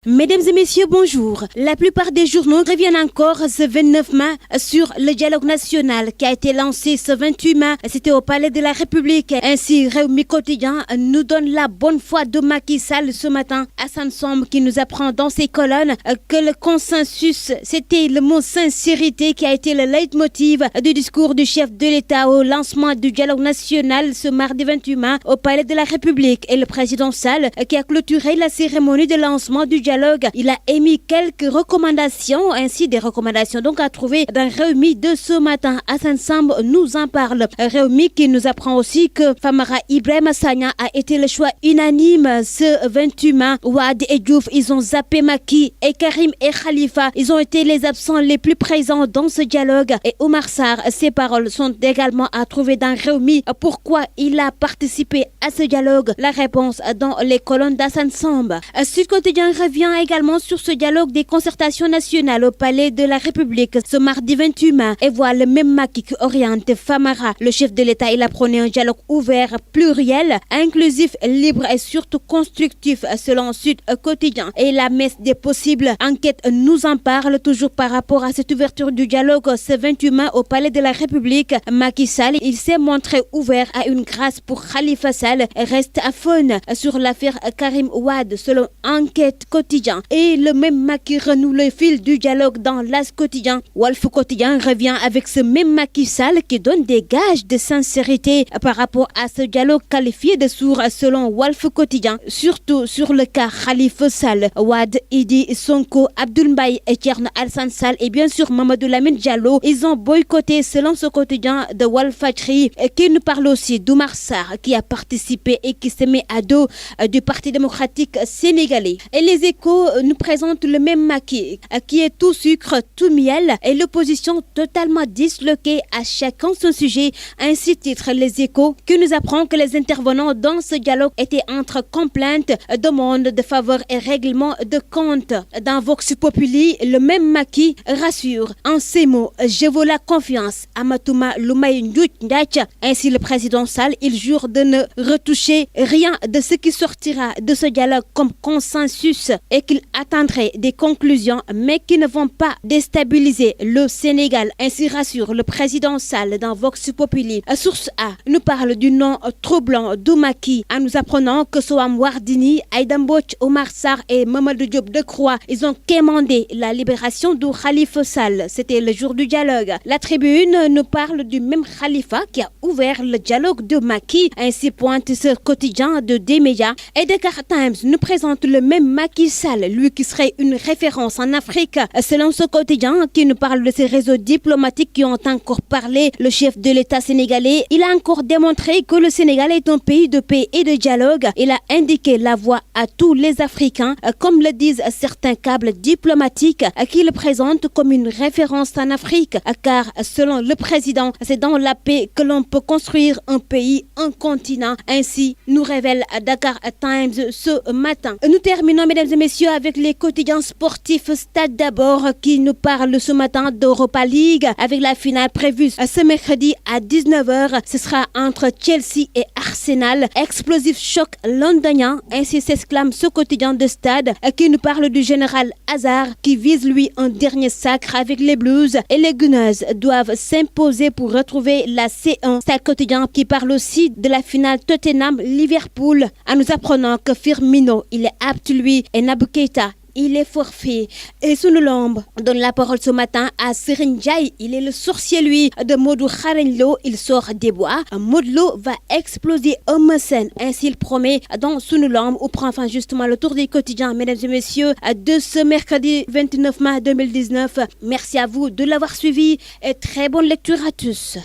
Mesdames et messieurs, bonjour. La plupart des journaux reviennent encore ce 29 mai sur le dialogue national qui a été lancé ce 28 mai. C'était au Palais de la République. Ainsi, Rewmi Quotidien nous donne la bonne foi de Macky Sall ce matin. Hassan Samb qui nous apprend dans ses colonnes que le consensus, c'était le mot sincérité qui a été le leitmotiv du discours du chef de l'État au lancement du dialogue national ce mardi 28 mai au Palais de la République. Et le président Sall qui a clôturé la cérémonie de lancement du dialogue. Il a émis quelques recommandations, ainsi des recommandations donc à trouver dans Rewmi de ce matin. Hassan Samb nous en parle. Rewmi qui nous apprend aussi que Famara Ibrahima Sagna a été le choix unanime ce 28 mai. Wade et Diouf, ils ont zappé Macky et Karim et Khalifa. Ils ont été les absents les plus présents dans ce dialogue. Et Oumar Sarr, ses paroles sont également à trouver dans Rewmi. Pourquoi il a participé à ce dialogue? La réponse dans les colonnes d'Hassan Samb. Sud Quotidien revient également sur ce dialogue des concertations nationales au Palais de la République ce mardi 28 mai et voit le même Macky qui oriente Famara. Le chef de l'État, il a prôné un dialogue ouvert, pluriel, inclusif, libre et surtout constructif selon Sud Quotidien. Et la messe des possibles enquête nous en parle toujours par rapport à cette ouverture du dialogue ce 28 mai au Palais de la République. Macky Sall, il s'est montré ouvert à une grâce pour Khalifa Sall, reste à faune sur l'affaire Karim Wade selon Enquête Quotidien. Et le même Macky renoue le fil du dialogue dans l'As Quotidien. Walf Quotidien revient avec ce même Macky Sall qui donne des gages de sincérité par rapport à ce dialogue qualifié de sourd selon Walf Quotidien. Surtout sur le cas Khalifa Sall, Wade, Idi Sonko, Abdoul Mbaye et Thierno Alassane Sall et bien sûr Mamadou Lamine Diallo. Ils ont boycotté selon ce quotidien de Walfadjri qui nous parle aussi d'Oumar Sarr qui a participé et qui se met à dos du Parti démocratique sénégalais. Et les Échos nous présente le même Macky qui est tout sucre, tout miel et l'opposition totalement disloquée à chacun son sujet. Ainsi titre les Échos qui nous apprend que les intervenants dans ce dialogue étaient entre complaintes, demandes de faveur et règlement de compte. Dans Vox Populi, le même Macky rassure en ces mots: je veux la confiance à Matouma Loumaï Ndiaye. Ainsi le président Sall, il jure de ne retoucher rien de ce qui sortira de ce dialogue comme consensus et qu'il attendrait des conclusions mais qui ne vont pas déstabiliser le Sénégal. Ainsi rassure le président Sall dans Vox Populi. Source A nous parle du nom troublant de Macky en nous apprenant que Soham Wardini, Aïda Mbodj, Oumar Sarr et Mamadou Diop Decroix, ils ont quémandé la libération de Khalifa Sall. C'était le jour du dialogue. La Tribune nous parle du même Khalifa qui a ouvert le dialogue de Macky. Ainsi pointe ce quotidien de D-Média. Et Dakar Times nous présente le même Macky Sall, lui qui serait une référence en Afrique. Selon ce quotidien qui nous parle de ces réseaux diplomatiques qui ont encore parlé, le chef de l'État sénégalais, il a encore démontré que le Sénégal est un pays de paix et de dialogue. Il a indiqué la voie à tous les Africains, comme le disent certains câbles diplomatiques qui le présentent comme une référence en Afrique. Car selon le président, c'est dans la paix que l'on peut construire un pays, un continent. Ainsi nous révèle Dakar Times ce matin. Nous terminons, mesdames et messieurs, avec les quotidiens sportifs. Stade d'abord qui nous parle ce matin d'Europa League avec la finale prévue ce mercredi à 19h. Ce sera entre Chelsea et Arsenal. Explosif choc londonien. Ainsi s'exclame ce quotidien de Stade qui nous parle du général Hazard qui vise lui un dernier sacre avec les Blues et les Gunners doivent s'imposer pour retrouver la C1. Stade quotidien qui parle aussi de la finale Tottenham-Liverpool en nous apprenant que Firmino, il est apte lui et Naby Keita, il est forfait. Et Sunu Lamb donne la parole ce matin à Serigne Ndiaye. Il est le sorcier, lui, de Modou Xarañ Lo. Il sort des bois. Modou Lo va exploser Eumeu Sène. Ainsi, il promet dans Sunu Lamb, où prend enfin justement le tour des quotidiens, mesdames et messieurs, de ce mercredi 29 mai 2019. Merci à vous de l'avoir suivi et très bonne lecture à tous.